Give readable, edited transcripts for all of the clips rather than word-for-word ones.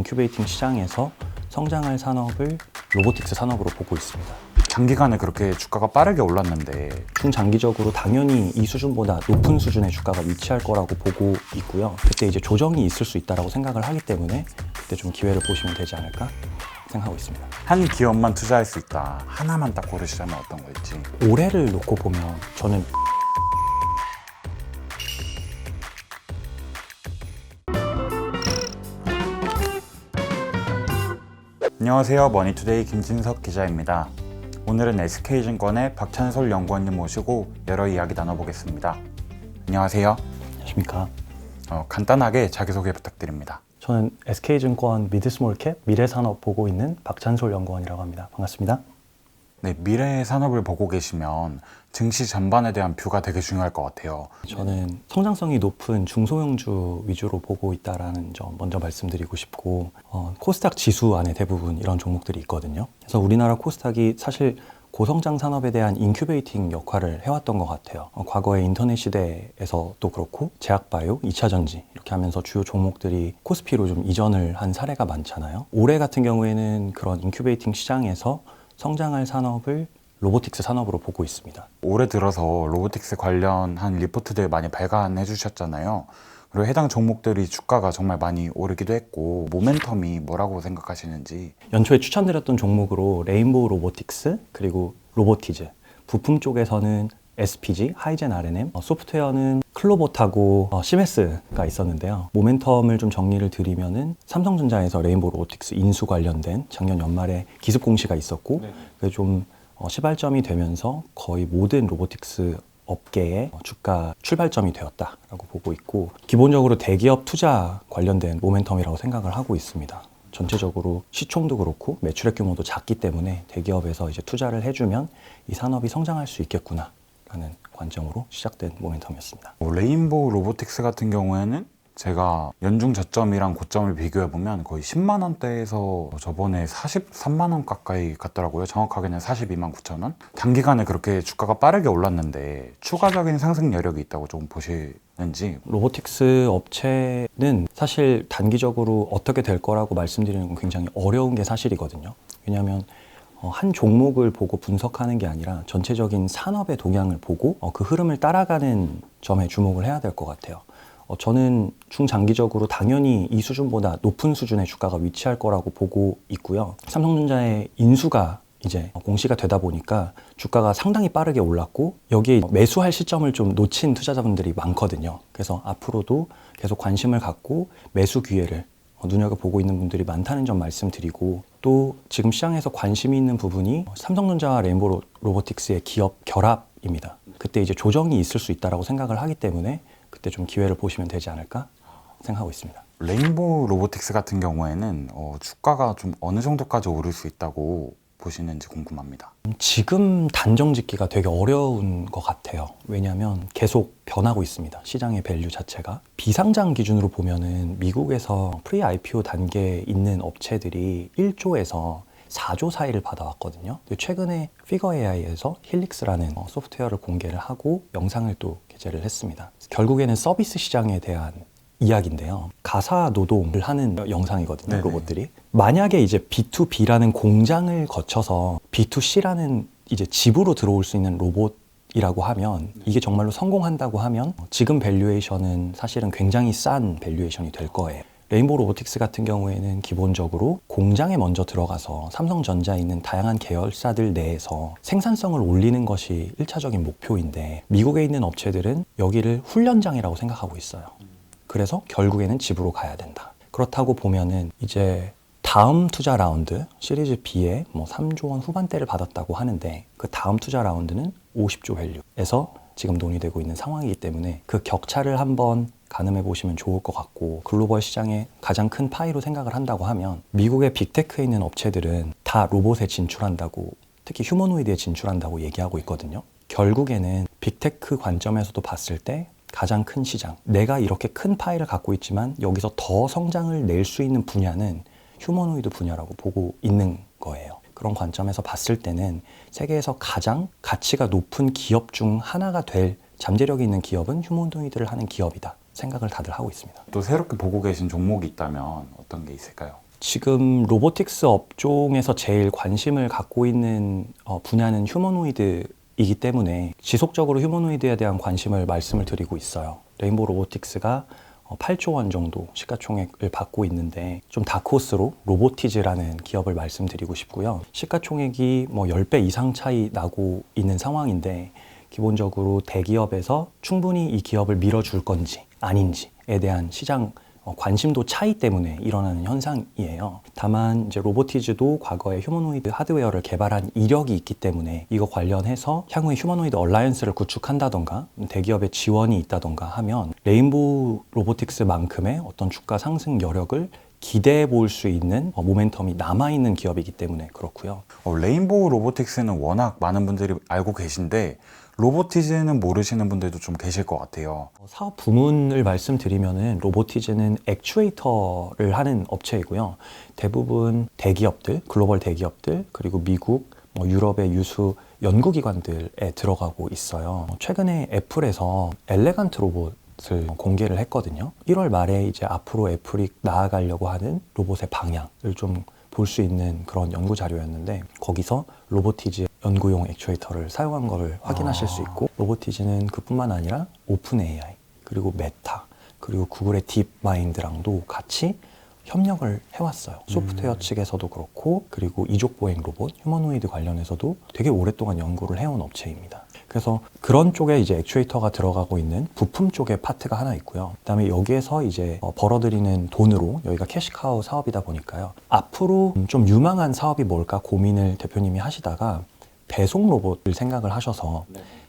인큐베이팅 시장에서 성장할 산업을 로보틱스 산업으로 보고 있습니다. 장기간에 그렇게 주가가 빠르게 올랐는데 중장기적으로 당연히 이 수준보다 높은 수준의 주가가 위치할 거라고 보고 있고요. 그때 이제 조정이 있을 수 있다고 생각을 하기 때문에 그때 좀 기회를 보시면 되지 않을까 생각하고 있습니다. 한 기업만 투자할 수 있다. 하나만 딱 고르시자면 어떤 거일지. 올해를 놓고 보면 저는 안녕하세요. 머니투데이 김진석 기자입니다. 오늘은 SK증권의 박찬솔 연구원님 모시고 여러 이야기 나눠보겠습니다. 안녕하세요. 안녕하십니까. 간단하게 자기소개 부탁드립니다. 저는 SK증권 미드스몰캡 미래산업 보고 있는 박찬솔 연구원이라고 합니다. 반갑습니다. 네, 미래의 산업을 보고 계시면 증시 전반에 대한 뷰가 되게 중요할 것 같아요. 저는 성장성이 높은 중소형주 위주로 보고 있다는 점 먼저 말씀드리고 싶고 코스닥 지수 안에 대부분 이런 종목들이 있거든요. 그래서 우리나라 코스닥이 사실 고성장 산업에 대한 인큐베이팅 역할을 해왔던 것 같아요. 과거에 인터넷 시대에서도 그렇고 제약바이오, 2차전지 이렇게 하면서 주요 종목들이 코스피로 좀 이전을 한 사례가 많잖아요. 올해 같은 경우에는 그런 인큐베이팅 시장에서 성장할 산업을 로보틱스 산업으로 보고 있습니다. 올해 들어서 로보틱스 관련한 리포트들 많이 발간해 주셨잖아요. 그리고 해당 종목들이 주가가 정말 많이 오르기도 했고 모멘텀이 뭐라고 생각하시는지. 연초에 추천드렸던 종목으로 레인보우 로보틱스 그리고 로보티즈, 부품 쪽에서는 SPG, 하이젠 R&M, 소프트웨어는 클로봇하고 시메스가 있었는데요. 모멘텀을 좀 정리를 드리면은 삼성전자에서 레인보우 로보틱스 인수 관련된 작년 연말에 기습 공시가 있었고 그게 좀 시발점이 되면서 거의 모든 로보틱스 업계의 주가 출발점이 되었다라고 보고 있고, 기본적으로 대기업 투자 관련된 모멘텀이라고 생각을 하고 있습니다. 전체적으로 시총도 그렇고 매출액 규모도 작기 때문에 대기업에서 이제 투자를 해주면 이 산업이 성장할 수 있겠구나라는 관점으로 시작된 모멘텀이었습니다. 레인보우 로보틱스 같은 경우에는 제가 연중 저점이랑 고점을 비교해보면 거의 10만 원대에서 저번에 43만 원 가까이 갔더라고요. 정확하게는 42만 9천 원. 단기간에 그렇게 주가가 빠르게 올랐는데 추가적인 상승 여력이 있다고 좀 보시는지. 로보틱스 업체는 사실 단기적으로 어떻게 될 거라고 말씀드리는 건 굉장히 어려운 게 사실이거든요. 왜냐하면 한 종목을 보고 분석하는 게 아니라 전체적인 산업의 동향을 보고 그 흐름을 따라가는 점에 주목을 해야 될 것 같아요. 저는 중장기적으로 당연히 이 수준보다 높은 수준의 주가가 위치할 거라고 보고 있고요. 삼성전자의 인수가 이제 공시가 되다 보니까 주가가 상당히 빠르게 올랐고 여기에 매수할 시점을 좀 놓친 투자자분들이 많거든요. 그래서 앞으로도 계속 관심을 갖고 매수 기회를 눈여겨보고 있는 분들이 많다는 점 말씀드리고, 또 지금 시장에서 관심이 있는 부분이 삼성전자와 레인보우 로보틱스의 기업 결합입니다. 그때 이제 조정이 있을 수 있다고 생각을 하기 때문에 그때 좀 기회를 보시면 되지 않을까 생각하고 있습니다. 레인보우 로보틱스 같은 경우에는 주가가 좀 어느 정도까지 오를 수 있다고 보시는지 궁금합니다. 지금 단정 짓기가 되게 어려운 것 같아요. 왜냐하면 계속 변하고 있습니다. 시장의 밸류 자체가. 비상장 기준으로 보면은 미국에서 프리 IPO 단계에 있는 업체들이 1조에서 4조 사이를 받아왔거든요. 최근에 피거 AI에서 힐릭스라는 소프트웨어를 공개를 하고 영상을 또 게재를 했습니다. 결국에는 서비스 시장에 대한 이야기인데요. 가사 노동을 하는 영상이거든요. 네네. 로봇들이. 만약에 이제 B2B라는 공장을 거쳐서 B2C라는 이제 집으로 들어올 수 있는 로봇이라고 하면, 이게 정말로 성공한다고 하면 지금 밸류에이션은 사실은 굉장히 싼 밸류에이션이 될 거예요. 레인보우 로보틱스 같은 경우에는 기본적으로 공장에 먼저 들어가서 삼성전자에 있는 다양한 계열사들 내에서 생산성을 올리는 것이 1차적인 목표인데, 미국에 있는 업체들은 여기를 훈련장이라고 생각하고 있어요. 그래서 결국에는 집으로 가야 된다. 그렇다고 보면은 이제 다음 투자 라운드 시리즈 B에 3조 원 후반대를 받았다고 하는데, 그 다음 투자 라운드는 50조 밸류에서 지금 논의되고 있는 상황이기 때문에 그 격차를 한번 가늠해 보시면 좋을 것 같고, 글로벌 시장의 가장 큰 파이로 생각을 한다고 하면 미국의 빅테크에 있는 업체들은 다 로봇에 진출한다고, 특히 휴머노이드에 진출한다고 얘기하고 있거든요. 결국에는 빅테크 관점에서도 봤을 때 가장 큰 시장, 내가 이렇게 큰 파이를 갖고 있지만 여기서 더 성장을 낼 수 있는 분야는 휴머노이드 분야라고 보고 있는 거예요. 그런 관점에서 봤을 때는 세계에서 가장 가치가 높은 기업 중 하나가 될 잠재력이 있는 기업은 휴머노이드를 하는 기업이다 생각을 다들 하고 있습니다. 또 새롭게 보고 계신 종목이 있다면 어떤 게 있을까요? 지금 로보틱스 업종에서 제일 관심을 갖고 있는 분야는 휴머노이드이기 때문에 지속적으로 휴머노이드에 대한 관심을 말씀을 드리고 있어요. 레인보우 로보틱스가 8조 원 정도 시가총액을 받고 있는데 좀 다크호스로 로보티즈라는 기업을 말씀드리고 싶고요. 시가총액이 10배 이상 차이 나고 있는 상황인데 기본적으로 대기업에서 충분히 이 기업을 밀어줄 건지 아닌지에 대한 시장 관심도 차이 때문에 일어나는 현상이에요. 다만 이제 로보티즈도 과거에 휴머노이드 하드웨어를 개발한 이력이 있기 때문에 이거 관련해서 향후에 휴머노이드 얼라이언스를 구축한다던가 대기업의 지원이 있다던가 하면 레인보우 로보틱스만큼의 어떤 주가 상승 여력을 기대해 볼 수 있는 모멘텀이 남아있는 기업이기 때문에 그렇고요. 레인보우 로보틱스는 워낙 많은 분들이 알고 계신데 로보티즈는 모르시는 분들도 좀 계실 것 같아요. 사업 부문을 말씀드리면은 로보티즈는 액추에이터를 하는 업체이고요. 대부분 대기업들, 글로벌 대기업들, 그리고 미국, 유럽의 유수 연구기관들에 들어가고 있어요. 최근에 애플에서 엘레간트 로봇을 공개를 했거든요. 1월 말에 이제 앞으로 애플이 나아가려고 하는 로봇의 방향을 좀 볼 수 있는 그런 연구 자료였는데 거기서 로보티즈 연구용 액추에이터를 사용한 것을 확인하실 수 있고 로보티즈는 그뿐만 아니라 오픈 AI 그리고 메타 그리고 구글의 딥마인드랑도 같이 협력을 해왔어요. 소프트웨어 측에서도 그렇고 그리고 이족보행 로봇, 휴머노이드 관련해서도 되게 오랫동안 연구를 해온 업체입니다. 그래서 그런 쪽에 이제 액추에이터가 들어가고 있는 부품 쪽의 파트가 하나 있고요. 그다음에 여기에서 이제 벌어들이는 돈으로 여기가 캐시카우 사업이다 보니까요. 앞으로 좀 유망한 사업이 뭘까 고민을 대표님이 하시다가 배송 로봇을 생각을 하셔서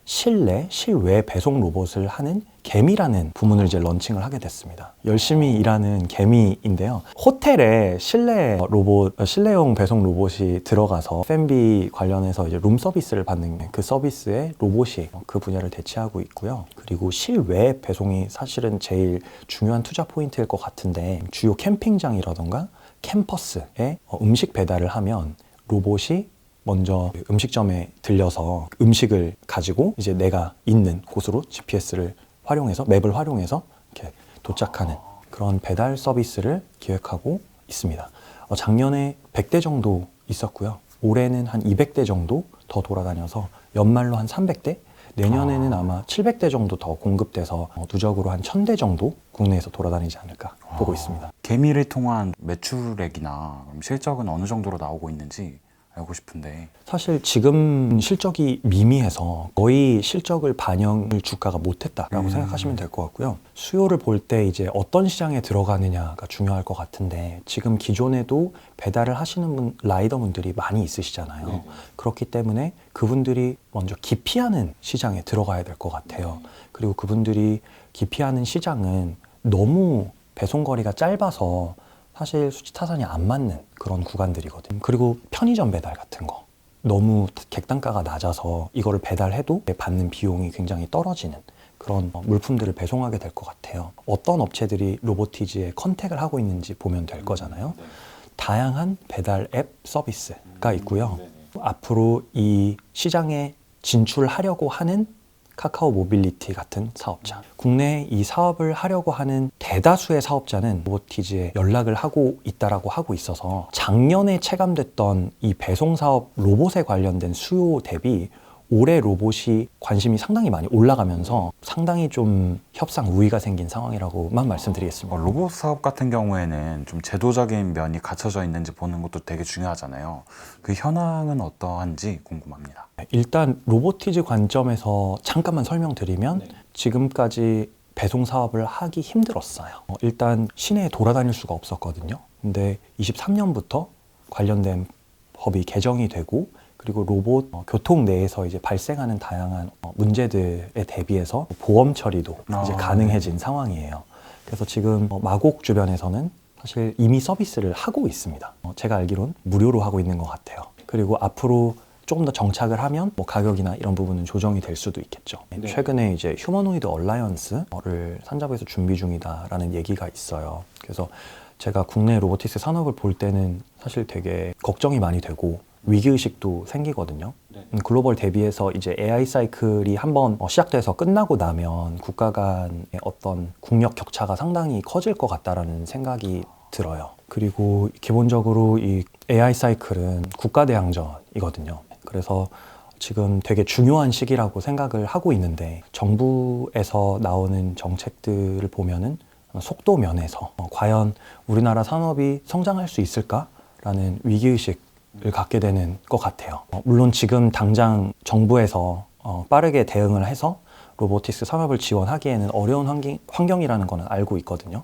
실내, 실외 배송 로봇을 하는 개미라는 부문을 이제 런칭을 하게 됐습니다. 열심히 일하는 개미인데요. 호텔에 실내 로봇, 실내용 배송 로봇이 들어가서 F&B 관련해서 이제 룸 서비스를 받는 그 서비스의 로봇이 그 분야를 대체하고 있고요. 그리고 실외 배송이 사실은 제일 중요한 투자 포인트일 것 같은데 주요 캠핑장이라던가 캠퍼스에 음식 배달을 하면 로봇이 먼저 음식점에 들려서 음식을 가지고 이제 내가 있는 곳으로 GPS를 활용해서 맵을 활용해서 이렇게 도착하는 그런 배달 서비스를 기획하고 있습니다. 작년에 100대 정도 있었고요. 올해는 한 200대 정도 더 돌아다녀서 연말로 한 300대? 내년에는 아마 700대 정도 더 공급돼서 누적으로 한 1000대 정도 국내에서 돌아다니지 않을까 보고 있습니다. 개미를 통한 매출액이나 실적은 어느 정도로 나오고 있는지 알고 싶은데 사실 지금 실적이 미미해서 거의 실적을 반영을 주가가 못했다라고 생각하시면 될 것 같고요. 수요를 볼 때 이제 어떤 시장에 들어가느냐가 중요할 것 같은데 지금 기존에도 배달을 하시는 라이더분들이 많이 있으시잖아요. 그렇기 때문에 그분들이 먼저 기피하는 시장에 들어가야 될 것 같아요. 그리고 그분들이 기피하는 시장은 너무 배송거리가 짧아서 사실 수치타산이 안 맞는 그런 구간들이거든요. 그리고 편의점 배달 같은 거 너무 객단가가 낮아서 이거를 배달해도 받는 비용이 굉장히 떨어지는 그런 물품들을 배송하게 될 것 같아요. 어떤 업체들이 로보티즈에 컨택을 하고 있는지 보면 될 거잖아요. 다양한 배달 앱 서비스가 있고요. 앞으로 이 시장에 진출하려고 하는 카카오 모빌리티 같은 사업자, 국내에 이 사업을 하려고 하는 대다수의 사업자는 로보티즈에 연락을 하고 있다라고 하고 있어서 작년에 체감됐던 이 배송 사업 로봇에 관련된 수요 대비 올해 로봇이 관심이 상당히 많이 올라가면서 상당히 좀 협상 우위가 생긴 상황이라고만 말씀드리겠습니다. 로봇 사업 같은 경우에는 좀 제도적인 면이 갖춰져 있는지 보는 것도 되게 중요하잖아요. 그 현황은 어떠한지 궁금합니다. 일단 로보티즈 관점에서 잠깐만 설명드리면 지금까지 배송 사업을 하기 힘들었어요. 일단 시내에 돌아다닐 수가 없었거든요. 근데 23년부터 관련된 법이 개정이 되고 그리고 로봇 교통 내에서 이제 발생하는 다양한 문제들에 대비해서 보험 처리도 이제 가능해진 상황이에요. 그래서 지금 마곡 주변에서는 사실 이미 서비스를 하고 있습니다. 제가 알기론 무료로 하고 있는 것 같아요. 그리고 앞으로 조금 더 정착을 하면 가격이나 이런 부분은 조정이 될 수도 있겠죠. 최근에 이제 휴머노이드 얼라이언스를 산자부에서 준비 중이다라는 얘기가 있어요. 그래서 제가 국내 로보틱스 산업을 볼 때는 사실 되게 걱정이 많이 되고 위기의식도 생기거든요. 글로벌 대비해서 이제 AI 사이클이 한번 시작돼서 끝나고 나면 국가 간의 어떤 국력 격차가 상당히 커질 것 같다라는 생각이 들어요. 그리고 기본적으로 이 AI 사이클은 국가대항전이거든요. 그래서 지금 되게 중요한 시기라고 생각을 하고 있는데 정부에서 나오는 정책들을 보면은 속도 면에서 과연 우리나라 산업이 성장할 수 있을까라는 위기의식을 갖게 되는 것 같아요. 물론 지금 당장 정부에서 빠르게 대응을 해서 로보틱스 산업을 지원하기에는 어려운 환경이라는 거는 알고 있거든요.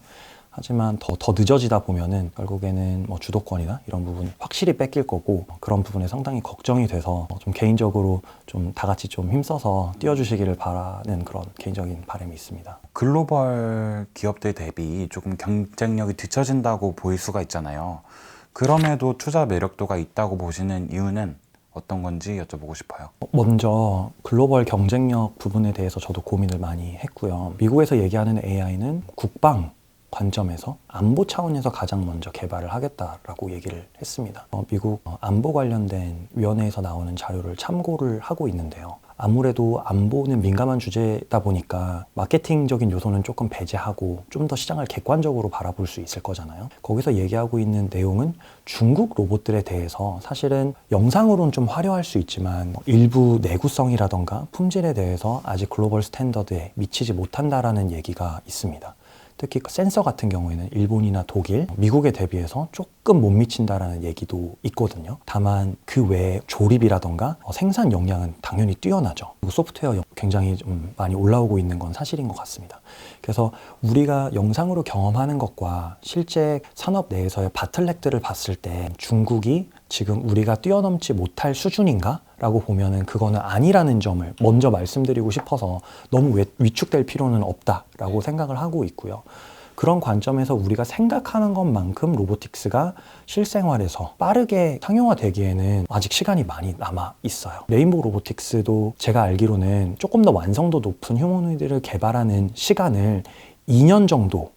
하지만 더 늦어지다 보면은 결국에는 뭐 주도권이나 이런 부분이 확실히 뺏길 거고 그런 부분에 상당히 걱정이 돼서 좀 개인적으로 좀 다 같이 좀 힘써서 뛰어주시기를 바라는 그런 개인적인 바람이 있습니다. 글로벌 기업들 대비 조금 경쟁력이 뒤처진다고 보일 수가 있잖아요. 그럼에도 투자 매력도가 있다고 보시는 이유는 어떤 건지 여쭤보고 싶어요. 먼저 글로벌 경쟁력 부분에 대해서 저도 고민을 많이 했고요. 미국에서 얘기하는 AI는 국방 관점에서 안보 차원에서 가장 먼저 개발을 하겠다라고 얘기를 했습니다. 미국 안보 관련된 위원회에서 나오는 자료를 참고를 하고 있는데요. 아무래도 안보는 민감한 주제다 보니까 마케팅적인 요소는 조금 배제하고 좀 더 시장을 객관적으로 바라볼 수 있을 거잖아요. 거기서 얘기하고 있는 내용은 중국 로봇들에 대해서 사실은 영상으로는 좀 화려할 수 있지만 일부 내구성이라던가 품질에 대해서 아직 글로벌 스탠더드에 미치지 못한다라는 얘기가 있습니다. 특히 센서 같은 경우에는 일본이나 독일, 미국에 대비해서 조금 못 미친다라는 얘기도 있거든요. 다만 그 외에 조립이라던가 생산 역량은 당연히 뛰어나죠. 그리고 소프트웨어 굉장히 좀 많이 올라오고 있는 건 사실인 것 같습니다. 그래서 우리가 영상으로 경험하는 것과 실제 산업 내에서의 바틀렉들을 봤을 때 중국이 지금 우리가 뛰어넘지 못할 수준인가? 라고 보면은 그거는 아니라는 점을 먼저 말씀드리고 싶어서 너무 위축될 필요는 없다라고 생각을 하고 있고요. 그런 관점에서 우리가 생각하는 것만큼 로보틱스가 실생활에서 빠르게 상용화되기에는 아직 시간이 많이 남아 있어요. 레인보우 로보틱스도 제가 알기로는 조금 더 완성도 높은 휴머노이드를 개발하는 시간을 2년 정도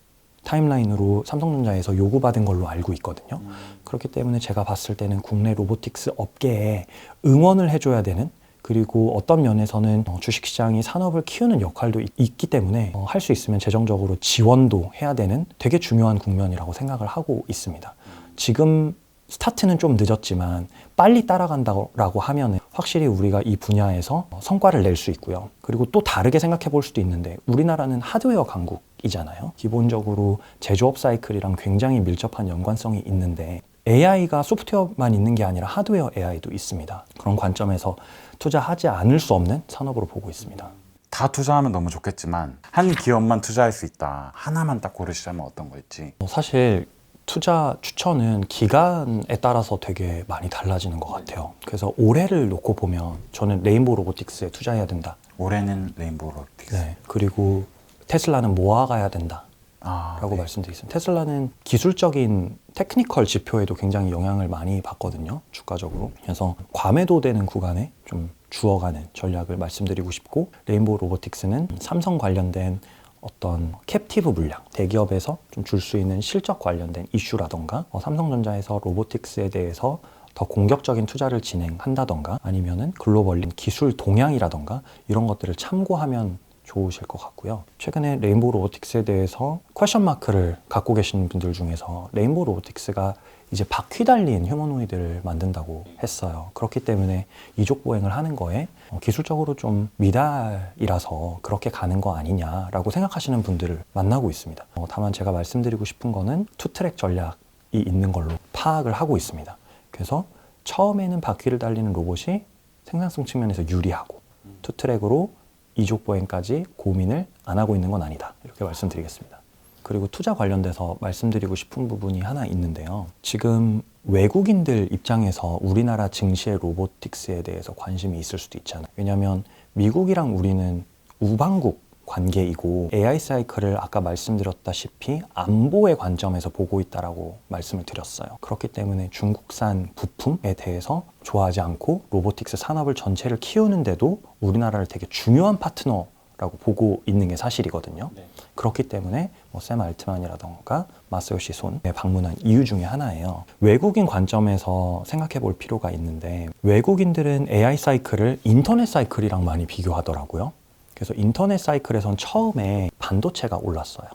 타임라인으로 삼성전자에서 요구받은 걸로 알고 있거든요. 그렇기 때문에 제가 봤을 때는 국내 로보틱스 업계에 응원을 해줘야 되는, 그리고 어떤 면에서는 주식시장이 산업을 키우는 역할도 있기 때문에 할 수 있으면 재정적으로 지원도 해야 되는 되게 중요한 국면이라고 생각을 하고 있습니다. 지금 스타트는 좀 늦었지만 빨리 따라간다고 하면 확실히 우리가 이 분야에서 성과를 낼 수 있고요. 그리고 또 다르게 생각해 볼 수도 있는데 우리나라는 하드웨어 강국이잖아요. 기본적으로 제조업 사이클이랑 굉장히 밀접한 연관성이 있는데 AI가 소프트웨어만 있는 게 아니라 하드웨어 AI도 있습니다. 그런 관점에서 투자하지 않을 수 없는 산업으로 보고 있습니다. 다 투자하면 너무 좋겠지만 한 기업만 투자할 수 있다. 하나만 딱 고르시자면 어떤 거일지. 사실 투자 추천은 기간에 따라서 되게 많이 달라지는 것 같아요. 그래서 올해를 놓고 보면 저는 레인보우 로보틱스에 투자해야 된다. 올해는 레인보우 로보틱스. 네. 그리고 테슬라는 모아가야 된다. 라고 네. 말씀드리겠습니다. 테슬라는 기술적인 테크니컬 지표에도 굉장히 영향을 많이 받거든요. 주가적으로. 그래서 과매도되는 구간에 좀 주어가는 전략을 말씀드리고 싶고, 레인보우 로보틱스는 삼성 관련된 어떤 캡티브 물량, 대기업에서 좀 줄 수 있는 실적 관련된 이슈라던가 삼성전자에서 로보틱스에 대해서 더 공격적인 투자를 진행한다던가 아니면은 글로벌린 기술 동향이라던가 이런 것들을 참고하면 좋으실 것 같고요. 최근에 레인보우 로보틱스에 대해서 퀘션 마크를 갖고 계시는 분들 중에서 레인보우 로보틱스가 이제 바퀴 달린 휴머노이드를 만든다고 했어요. 그렇기 때문에 이족 보행을 하는 거에 기술적으로 좀 미달이라서 그렇게 가는 거 아니냐라고 생각하시는 분들을 만나고 있습니다. 다만 제가 말씀드리고 싶은 거는 투트랙 전략이 있는 걸로 파악을 하고 있습니다. 그래서 처음에는 바퀴를 달리는 로봇이 생산성 측면에서 유리하고 투트랙으로 이족 보행까지 고민을 안 하고 있는 건 아니다. 이렇게 말씀드리겠습니다. 그리고 투자 관련돼서 말씀드리고 싶은 부분이 하나 있는데요. 지금 외국인들 입장에서 우리나라 증시의 로보틱스에 대해서 관심이 있을 수도 있잖아요. 왜냐하면 미국이랑 우리는 우방국 관계이고 AI 사이클을 아까 말씀드렸다시피 안보의 관점에서 보고 있다라고 말씀을 드렸어요. 그렇기 때문에 중국산 부품에 대해서 좋아하지 않고 로보틱스 산업을 전체를 키우는데도 우리나라를 되게 중요한 파트너라고 보고 있는 게 사실이거든요. 네. 그렇기 때문에 샘 알트만이라던가 마사요시 손에 방문한 이유 중에 하나예요. 외국인 관점에서 생각해 볼 필요가 있는데 외국인들은 AI 사이클을 인터넷 사이클이랑 많이 비교하더라고요. 그래서 인터넷 사이클에선 처음에 반도체가 올랐어요.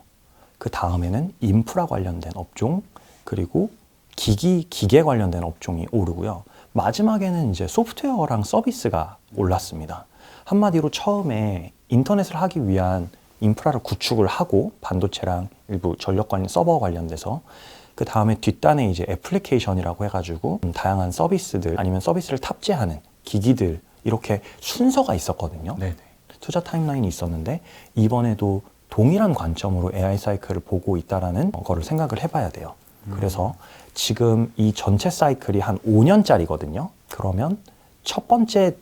그 다음에는 인프라 관련된 업종, 그리고 기계 관련된 업종이 오르고요. 마지막에는 이제 소프트웨어랑 서비스가 올랐습니다. 한마디로 처음에 인터넷을 하기 위한 인프라를 구축을 하고 반도체랑 일부 전력 관련 서버 관련돼서 그 다음에 뒷단에 이제 애플리케이션이라고 해가지고 다양한 서비스들 아니면 서비스를 탑재하는 기기들 이렇게 순서가 있었거든요. 네네. 투자 타임라인이 있었는데 이번에도 동일한 관점으로 AI 사이클을 보고 있다라는 거를 생각을 해봐야 돼요. 그래서 지금 이 전체 사이클이 한 5년짜리거든요. 그러면 첫 번째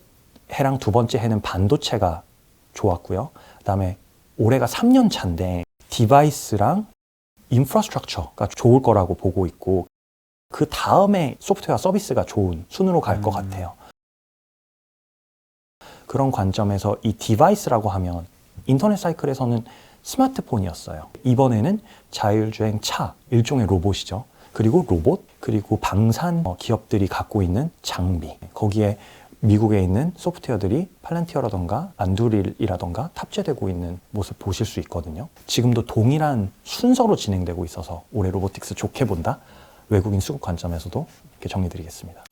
해랑 두 번째 해는 반도체가 좋았고요. 그다음에 올해가 3년 차인데 디바이스랑 인프라스트럭처가 좋을 거라고 보고 있고 그 다음에 소프트웨어 서비스가 좋은 순으로 갈 것 같아요. 그런 관점에서 이 디바이스라고 하면 인터넷 사이클에서는 스마트폰이었어요. 이번에는 자율주행 차, 일종의 로봇이죠. 그리고 로봇, 그리고 방산 기업들이 갖고 있는 장비. 거기에 미국에 있는 소프트웨어들이 팔란티어라던가 안두릴이라던가 탑재되고 있는 모습 보실 수 있거든요. 지금도 동일한 순서로 진행되고 있어서 올해 로보틱스 좋게 본다. 외국인 수급 관점에서도 이렇게 정리드리겠습니다.